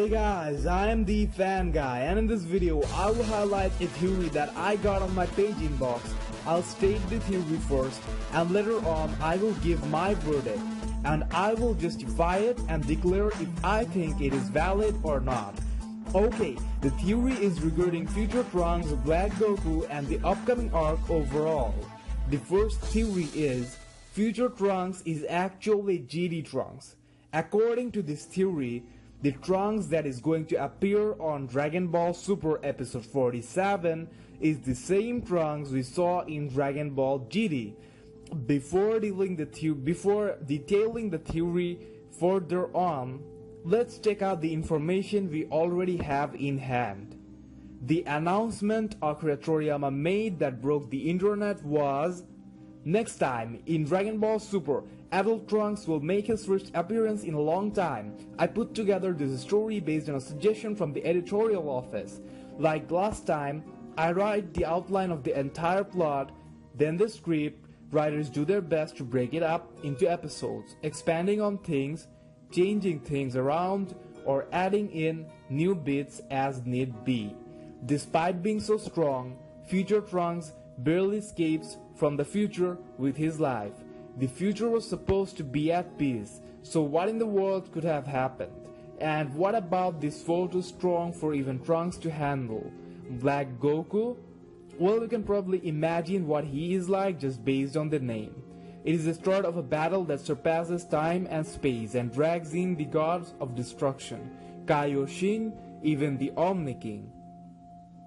Hey guys, I am the Fan Guy, and in this video I will highlight a theory that I got on my page inbox. I'll state the theory first, and later on I will give my verdict, and I will justify it and declare if I think it is valid or not. Okay, the theory is regarding future Trunks, Black Goku, and the upcoming arc overall. The first theory is, future Trunks is actually GD Trunks. According to this theory, the Trunks that is going to appear on Dragon Ball Super episode 47 is the same Trunks we saw in Dragon Ball GT. Before detailing the theory further on, let's check out the information we already have in hand. The announcement Akira Toriyama made that broke the internet was, next time, in Dragon Ball Super, adult Trunks will make his first appearance in a long time. I put together this story based on a suggestion from the editorial office. Like last time, I write the outline of the entire plot, then the script. Writers do their best to break it up into episodes, expanding on things, changing things around, or adding in new bits as need be. Despite being so strong, future Trunks barely escapes from the future with his life. The future was supposed to be at peace, so what in the world could have happened? And what about this foe too strong for even Trunks to handle? Black Goku? Well, you can probably imagine what he is like just based on the name. It is the start of a battle that surpasses time and space and drags in the gods of destruction, Kaioshin, even the Omni King.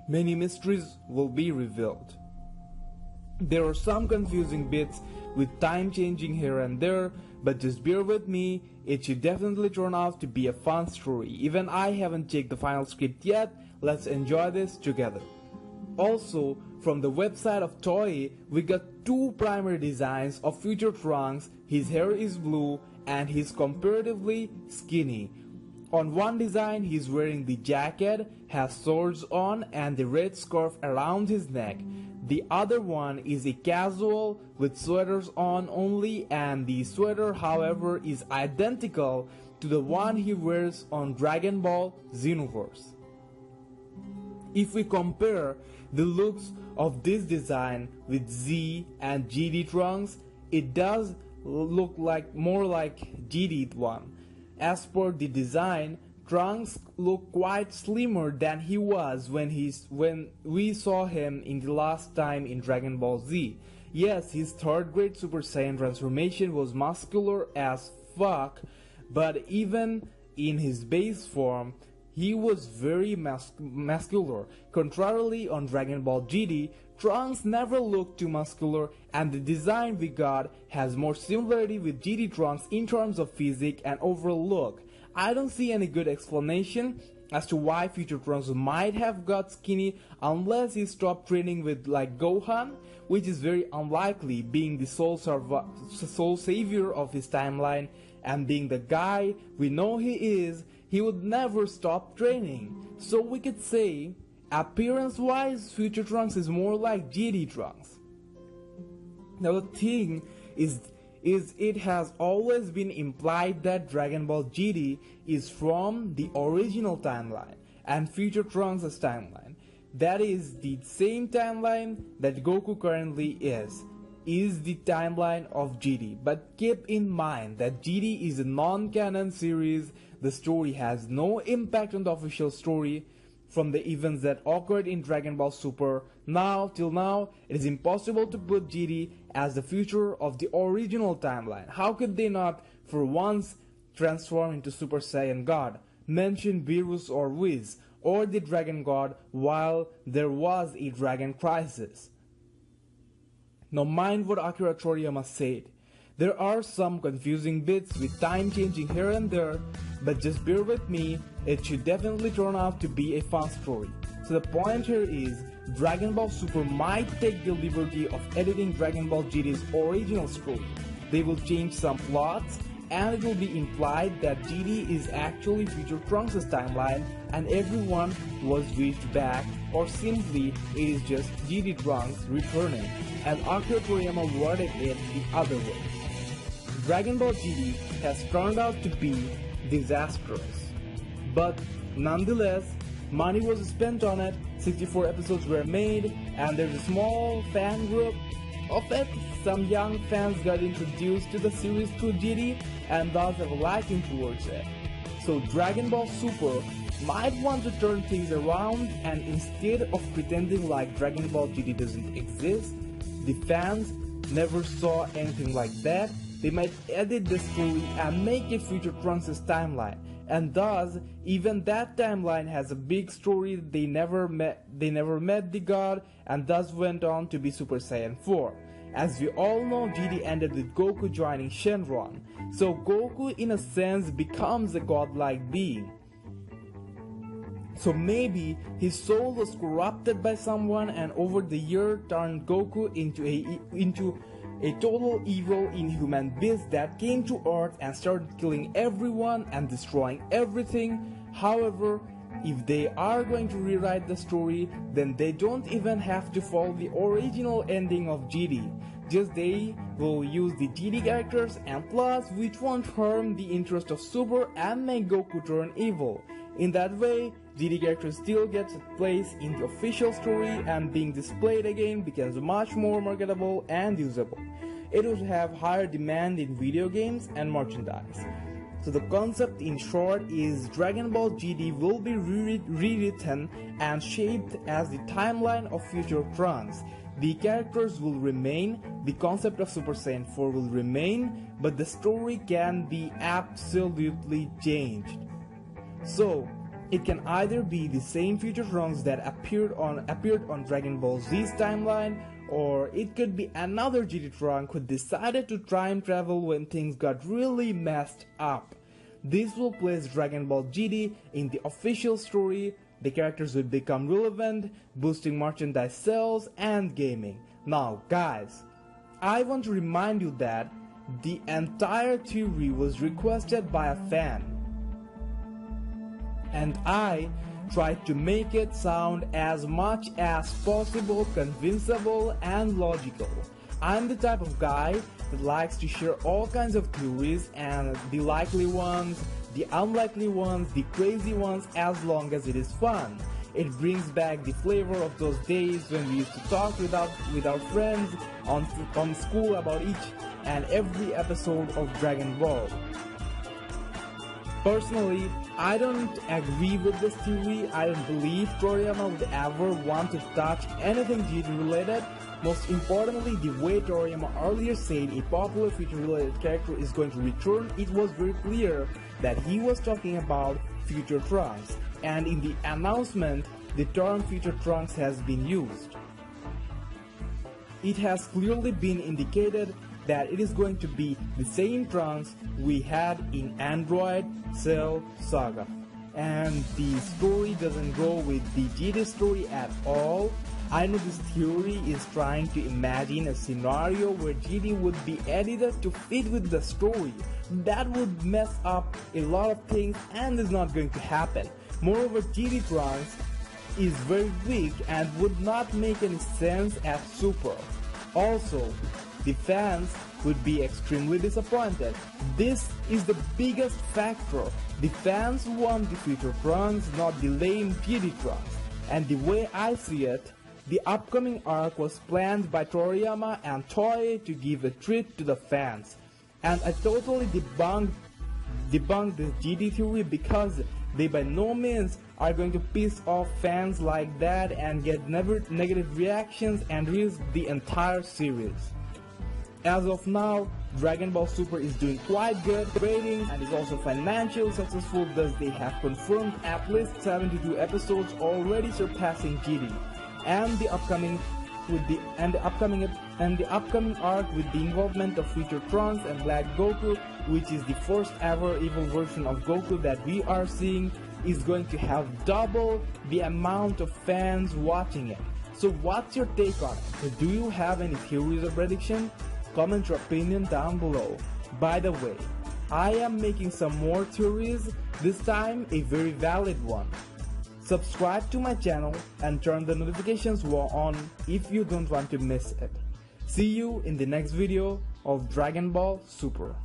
Many mysteries will be revealed. There are some confusing bits with time changing here and there, but just bear with me, it should definitely turn out to be a fun story. Even I haven't checked the final script yet, let's enjoy this together. Also, from the website of Toei, we got two primary designs of future Trunks. His hair is blue and he's comparatively skinny. On one design, he's wearing the jacket, has swords on, and the red scarf around his neck. The other one is a casual with sweaters on only, and the sweater, however, is identical to the one he wears on Dragon Ball Xenoverse. If we compare the looks of this design with Z and GD Trunks, it does look more like GD one. As per the design, Trunks looked quite slimmer than he was when we saw him in the last time in Dragon Ball Z. Yes, his third grade Super Saiyan transformation was muscular as fuck, but even in his base form, he was very muscular. Contrarily, on Dragon Ball GT, Trunks never looked too muscular, and the design we got has more similarity with GT Trunks in terms of physique and overall look. I don't see any good explanation as to why future Trunks might have got skinny unless he stopped training with like Gohan, which is very unlikely, being the sole savior of his timeline and being the guy we know he is. He would never stop training. So we could say, appearance-wise, future Trunks is more like GD Trunks. Now the thing is it has always been implied that Dragon Ball GT is from the original timeline and future Trunks' timeline. That is the same timeline that Goku currently is the timeline of GT. But keep in mind that GT is a non-canon series. The story has no impact on the official story from the events that occurred in Dragon Ball Super. Till now, it is impossible to put GT as the future of the original timeline. How could they not, for once, transform into Super Saiyan God, mention Beerus or Whis, or the Dragon God while there was a Dragon Crisis? Now mind what Akira Toriyama said. There are some confusing bits with time changing here and there, but just bear with me, it should definitely turn out to be a fun story. So the point here is, Dragon Ball Super might take the liberty of editing Dragon Ball GT's original story. They will change some plots, and it will be implied that GT is actually future Trunks' timeline and everyone was reached back, or simply it is just GT Trunks returning, and Akira Toriyama worded it the other way. Dragon Ball GT has turned out to be disastrous. But Nonetheless, money was spent on it, 64 episodes were made, and there's a small fan group of it. Some young fans got introduced to the series through GT and thus have a liking towards it. So Dragon Ball Super might want to turn things around, and instead of pretending like Dragon Ball GT doesn't exist, the fans never saw anything like that, they might edit the story and make it Future Trunks' timeline. And thus, even that timeline has a big story. They never met the god, and thus went on to be Super Saiyan 4. As we all know, GT ended with Goku joining Shenron, so Goku in a sense becomes a godlike being. So maybe his soul was corrupted by someone, and over the year turned Goku into a total evil inhuman beast that came to Earth and started killing everyone and destroying everything. However, if they are going to rewrite the story, then they don't even have to follow the original ending of GT. Just they will use the GT characters, and plus which won't harm the interest of Super and make Goku turn evil. In that way, GT characters still gets a place in the official story, and being displayed again becomes much more marketable and usable. It would have higher demand in video games and merchandise. So the concept in short is Dragon Ball GT will be rewritten and shaped as the timeline of Future Trunks. The characters will remain, the concept of Super Saiyan 4 will remain, but the story can be absolutely changed. So, it can either be the same Future Trunks that appeared on Dragon Ball Z's timeline, or it could be another GT Trunk who decided to time travel when things got really messed up. This will place Dragon Ball GT in the official story. The characters will become relevant, boosting merchandise sales and gaming. Now guys, I want to remind you that the entire theory was requested by a fan, and I tried to make it sound as much as possible convincible and logical. I'm the type of guy that likes to share all kinds of theories, and the likely ones, the unlikely ones, the crazy ones, as long as it is fun. It brings back the flavor of those days when we used to talk with our friends on school about each and every episode of Dragon Ball. Personally, I don't agree with this theory. I don't believe Toriyama would ever want to touch anything GT related. Most importantly, the way Toriyama earlier said a popular Future related character is going to return, it was very clear that he was talking about Future Trunks, and in the announcement, the term Future Trunks has been used. It has clearly been indicated that it is going to be the same Trunks we had in Android Cell Saga. And the story doesn't go with the GT story at all. I know this theory is trying to imagine a scenario where GT would be edited to fit with the story. That would mess up a lot of things and is not going to happen. Moreover, GT Trunks is very weak and would not make any sense as Super. Also, the fans would be extremely disappointed. This is the biggest factor. The fans want the Future Trunks, not the lame GT Trunks. And the way I see it, the upcoming arc was planned by Toriyama and Toei to give a treat to the fans. And I totally debunked the GT theory, because they by no means are going to piss off fans like that and get negative reactions and risk the entire series. As of now, Dragon Ball Super is doing quite good ratings and is also financially successful, thus they have confirmed at least 72 episodes, already surpassing GT. And the upcoming arc with the involvement of Future Trunks and Black Goku, which is the first ever evil version of Goku that we are seeing, is going to have double the amount of fans watching it. So what's your take on it? Do you have any theories or predictions? Comment your opinion down below. By the way, I am making some more theories, this time a very valid one. Subscribe to my channel and turn the notifications on if you don't want to miss it. See you in the next video of Dragon Ball Super.